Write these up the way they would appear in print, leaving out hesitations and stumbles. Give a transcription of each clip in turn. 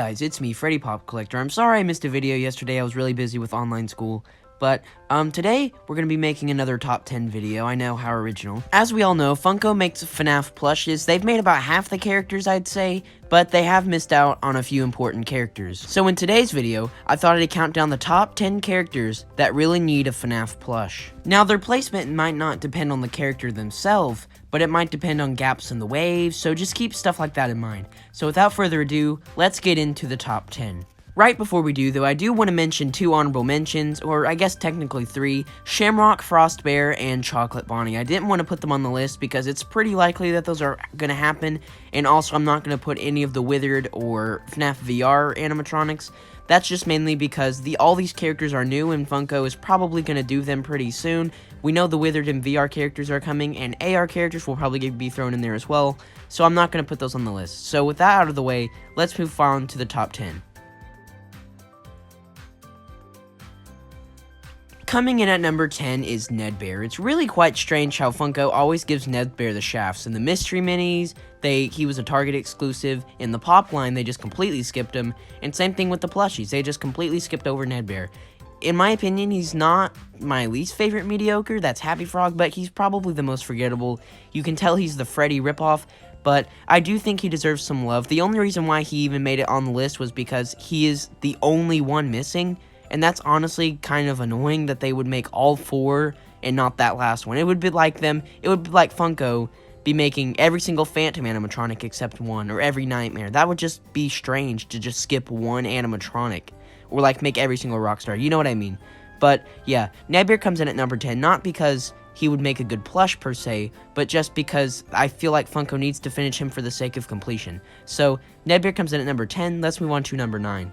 guys, it's me, Freddy Pop Collector. I'm sorry I missed a video yesterday. I was really busy with online school. But, today, we're going to be making another top 10 video. I know, how original. As we all know, Funko makes FNAF plushes. They've made about half the characters, I'd say, but they have missed out on a few important characters. So in today's video, I thought I'd count down the top 10 characters that really need a FNAF plush. Now, their placement might not depend on the character themselves, but it might depend on gaps in the wave, so just keep stuff like that in mind. So without further ado, let's get into the top 10. Right before we do, though, I do want to mention 2 honorable mentions, or I guess technically 3, Shamrock, Fredbear, and Chocolate Bonnie. I didn't want to put them on the list because it's pretty likely that those are going to happen, and also I'm not going to put any of the Withered or FNAF VR animatronics. That's just mainly because all these characters are new, and Funko is probably going to do them pretty soon. We know the Withered and VR characters are coming, and AR characters will probably be thrown in there as well, so I'm not going to put those on the list. So with that out of the way, let's move on to the top 10. Coming in at number 10 is Ned Bear. It's really quite strange how Funko always gives Ned Bear the shafts. In the mystery minis, he was a Target exclusive. In the pop line, they just completely skipped him. And same thing with the plushies. They just completely skipped over Ned Bear. In my opinion, he's not my least favorite mediocre. That's Happy Frog, but he's probably the most forgettable. You can tell he's the Freddy ripoff, but I do think he deserves some love. The only reason why he even made it on the list was because he is the only one missing. And that's honestly kind of annoying that they would make all 4 and not that last one. It would be like Funko be making every single Phantom animatronic except one, or every Nightmare. That would just be strange to just skip one animatronic, or like make every single Rockstar. You know what I mean? But yeah, Ned Bear comes in at number 10, not because he would make a good plush per se, but just because I feel like Funko needs to finish him for the sake of completion. So Ned Bear comes in at number 10. Let's move on to number 9.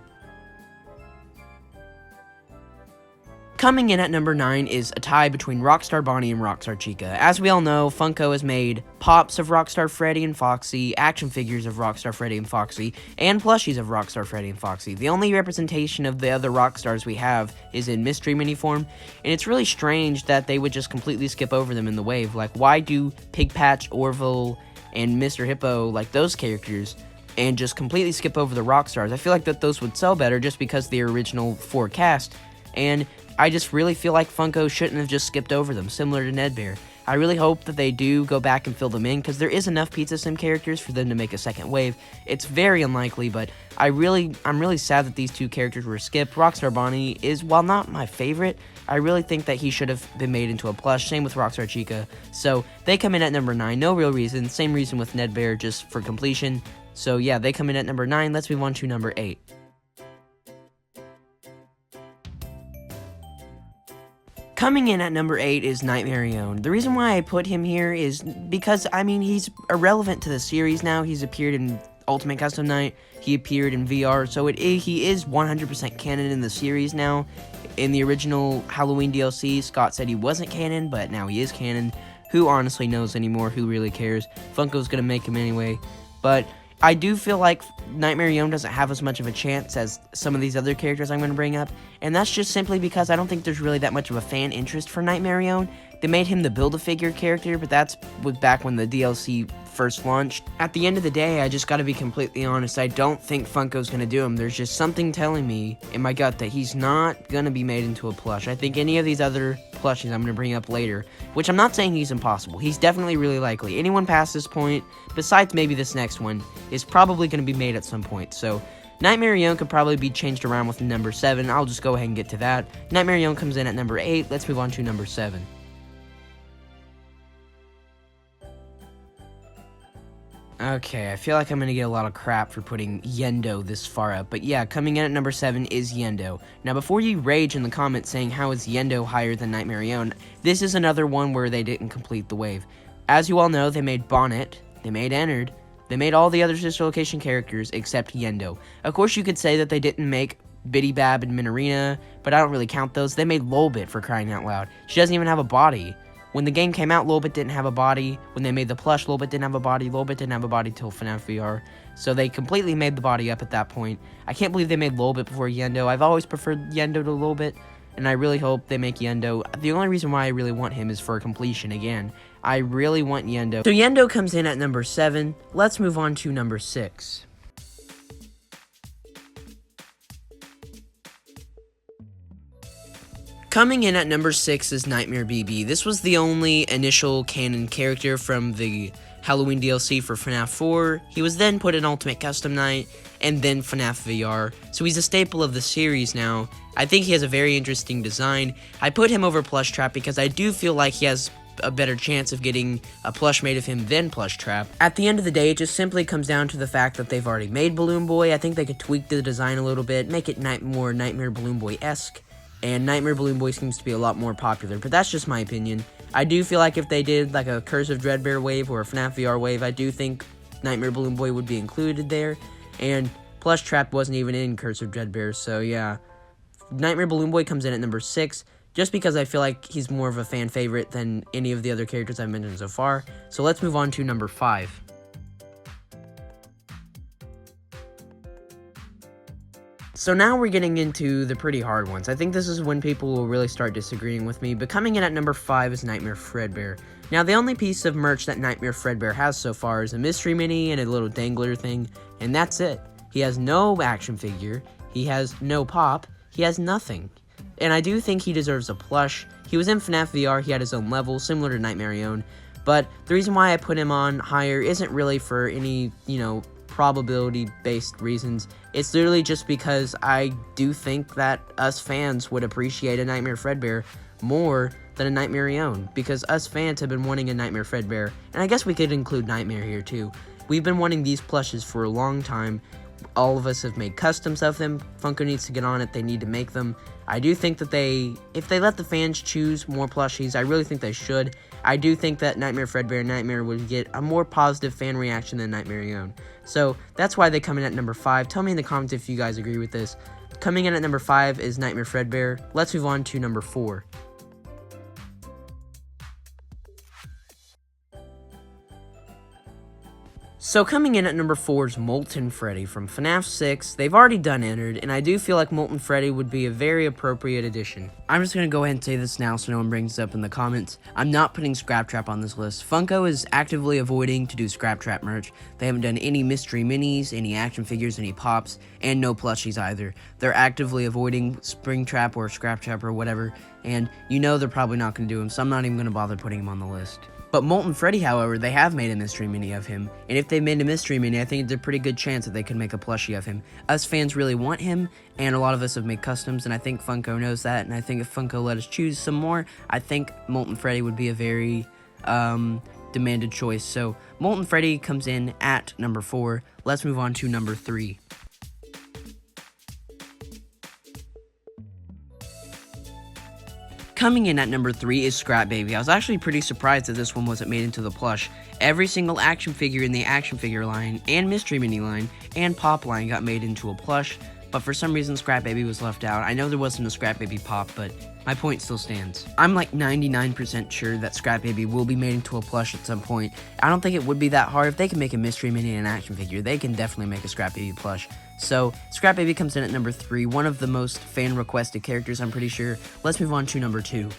Coming in at number 9 is a tie between Rockstar Barney and Rockstar Chica. As we all know, Funko has made pops of Rockstar Freddy and Foxy, action figures of Rockstar Freddy and Foxy, and plushies of Rockstar Freddy and Foxy. The only representation of the other Rockstars we have is in mystery mini form, and it's really strange that they would just completely skip over them in the wave. Like, why do Pig Patch, Orville, and Mr. Hippo, like those characters, and just completely skip over the Rockstars? I feel like that those would sell better just because they're original 4 cast, and I just really feel like Funko shouldn't have just skipped over them, similar to Ned Bear. I really hope that they do go back and fill them in, because there is enough Pizza Sim characters for them to make a second wave. It's very unlikely, but I'm really sad that these 2 characters were skipped. Rockstar Bonnie is, while not my favorite, I really think that he should have been made into a plush. Same with Rockstar Chica. So they come in at number 9, no real reason. Same reason with Ned Bear, just for completion. So yeah, they come in at number 9. Let's move on to number 8. Coming in at number 8 is Nightmare. The reason why I put him here is because, I mean, he's irrelevant to the series now. He's appeared in Ultimate Custom Night, he appeared in VR, so he is 100% canon in the series now. In the original Halloween DLC, Scott said he wasn't canon, but now he is canon. Who honestly knows anymore? Who really cares? Funko's gonna make him anyway. But I do feel like Nightmare doesn't have as much of a chance as some of these other characters I'm going to bring up, and that's just simply because I don't think there's really that much of a fan interest for Nightmare. They made him the Build-A-Figure character, but that was back when the DLC first launched. At the end of the day, I just gotta be completely honest, I don't think Funko's gonna do him. There's just something telling me in my gut that he's not gonna be made into a plush. I think any of these other plushies I'm gonna bring up later, which I'm not saying he's impossible, he's definitely really likely. Anyone past this point, besides maybe this next one, is probably gonna be made at some point. So Nightmare could probably be changed around with number 7. I'll just go ahead and get to that. Nightmare comes in at number 8. Let's move on to number 7. Okay, I feel like I'm going to get a lot of crap for putting Yendo this far up, but yeah, coming in at number 7 is Yendo. Now, before you rage in the comments saying how is Yendo higher than Nightmare, this is another one where they didn't complete the wave. As you all know, they made Bonnet, they made Ennard, they made all the other sister location characters except Yendo. Of course, you could say that they didn't make Biddy Bab and Minarina, but I don't really count those. They made Lolbit, for crying out loud. She doesn't even have a body. When the game came out, Lolbit didn't have a body. When they made the plush, Lolbit didn't have a body. Lolbit didn't have a body till FNAF VR. So they completely made the body up at that point. I can't believe they made Lolbit before Yendo. I've always preferred Yendo to Lolbit, and I really hope they make Yendo. The only reason why I really want him is for completion again. I really want Yendo. So Yendo comes in at number 7. Let's move on to number 6. Coming in at number 6 is Nightmare BB. This was the only initial canon character from the Halloween DLC for FNAF 4. He was then put in Ultimate Custom Night, and then FNAF VR. So he's a staple of the series now. I think he has a very interesting design. I put him over Plush Trap because I do feel like he has a better chance of getting a plush made of him than Plush Trap. At the end of the day, it just simply comes down to the fact that they've already made Balloon Boy. I think they could tweak the design a little bit, make it more Nightmare Balloon Boy-esque. And Nightmare Balloon Boy seems to be a lot more popular, but that's just my opinion. I do feel like if they did like a Curse of Dreadbear wave or a FNAF VR wave, I do think Nightmare Balloon Boy would be included there. And Plush Trap wasn't even in Curse of Dreadbear, so yeah. Nightmare Balloon Boy comes in at number 6, just because I feel like he's more of a fan favorite than any of the other characters I've mentioned so far. So let's move on to number 5. So now we're getting into the pretty hard ones. I think this is when people will really start disagreeing with me, but coming in at number 5 is Nightmare Fredbear. Now, the only piece of merch that Nightmare Fredbear has so far is a mystery mini and a little dangler thing, and that's it. He has no action figure, he has no pop, he has nothing. And I do think he deserves a plush. He was in FNAF VR, he had his own level, similar to Nightmare, but the reason why I put him on higher isn't really for any, probability-based reasons. It's literally just because I do think that us fans would appreciate a Nightmare Fredbear more than a Nightmare, because us fans have been wanting a Nightmare Fredbear, and I guess we could include Nightmare here too. We've been wanting these plushes for a long time. All of us have made customs of them. Funko needs to get on it. They need to make them. I do think that if they let the fans choose more plushies, I really think they should. I do think that Nightmare Fredbear Nightmare would get a more positive fan reaction than Nightmare. So that's why they come in at number 5. Tell me in the comments if you guys agree with this. Coming in at number 5 is Nightmare Fredbear. Let's move on to number 4. So coming in at number 4 is Molten Freddy from FNAF 6. They've already done entered, and I do feel like Molten Freddy would be a very appropriate addition. I'm just going to go ahead and say this now so no one brings it up in the comments. I'm not putting Scrap Trap on this list. Funko is actively avoiding to do Scrap Trap merch. They haven't done any mystery minis, any action figures, any pops, and no plushies either. They're actively avoiding Springtrap or Scrap Trap or whatever, and they're probably not going to do them, so I'm not even going to bother putting him on the list. But Molten Freddy, however, they have made a mystery mini of him, and if they made a mystery mini, I think it's a pretty good chance that they could make a plushie of him. Us fans really want him, and a lot of us have made customs, and I think Funko knows that, and I think if Funko let us choose some more, I think Molten Freddy would be a very demanded choice. So Molten Freddy comes in at number 4. Let's move on to number 3. Coming in at number 3 is Scrap Baby. I was actually pretty surprised that this one wasn't made into the plush. Every single action figure in the action figure line, and mystery mini line, and pop line got made into a plush, but for some reason Scrap Baby was left out. I know there wasn't a Scrap Baby pop, but my point still stands. I'm like 99% sure that Scrap Baby will be made into a plush at some point. I don't think it would be that hard. If they can make a mystery mini and an action figure, they can definitely make a Scrap Baby plush. So, Scrap Baby comes in at number 3, one of the most fan-requested characters, I'm pretty sure. Let's move on to number 2.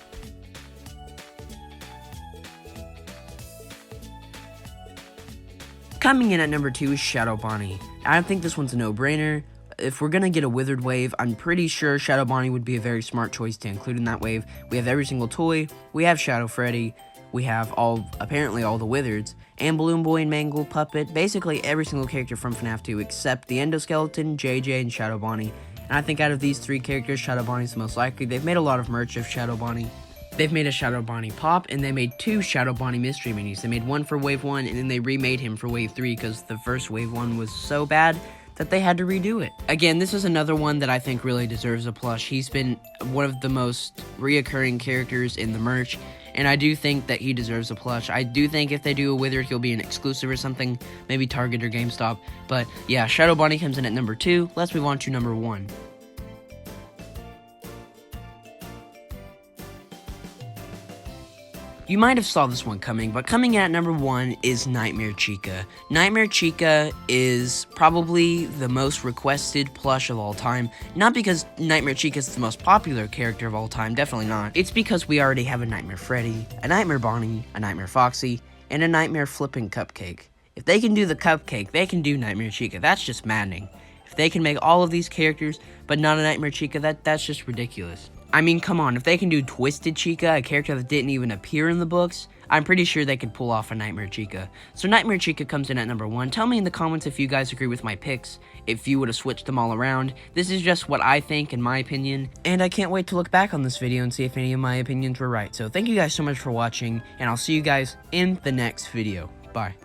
Coming in at number 2 is Shadow Bonnie. I think this one's a no-brainer. If we're gonna get a Withered wave, I'm pretty sure Shadow Bonnie would be a very smart choice to include in that wave. We have every single toy, we have Shadow Freddy, we have apparently all the Withereds, and Balloon Boy and Mangle, Puppet, basically every single character from FNAF 2 except the Endoskeleton, JJ, and Shadow Bonnie. And I think out of these 3 characters, Shadow Bonnie's the most likely. They've made a lot of merch of Shadow Bonnie. They've made a Shadow Bonnie pop, and they made 2 Shadow Bonnie mystery minis. They made one for Wave 1, and then they remade him for Wave 3 because the first Wave 1 was so bad that they had to redo it. Again, this is another one that I think really deserves a plush. He's been one of the most reoccurring characters in the merch, and I do think that he deserves a plush. I do think if they do a Withered, he'll be an exclusive or something, maybe Target or GameStop. But yeah, Shadow Bonnie comes in at number 2. Let's move on to number 1. You might have saw this one coming, but coming in at number 1 is Nightmare Chica. Nightmare Chica is probably the most requested plush of all time. Not because Nightmare Chica is the most popular character of all time, definitely not. It's because we already have a Nightmare Freddy, a Nightmare Bonnie, a Nightmare Foxy, and a Nightmare Flippin' Cupcake. If they can do the Cupcake, they can do Nightmare Chica. That's just maddening. If they can make all of these characters, but not a Nightmare Chica, that's just ridiculous. I mean, come on, if they can do Twisted Chica, a character that didn't even appear in the books, I'm pretty sure they could pull off a Nightmare Chica. So Nightmare Chica comes in at number 1. Tell me in the comments if you guys agree with my picks, if you would have switched them all around. This is just what I think, in my opinion, and I can't wait to look back on this video and see if any of my opinions were right. So thank you guys so much for watching, and I'll see you guys in the next video. Bye.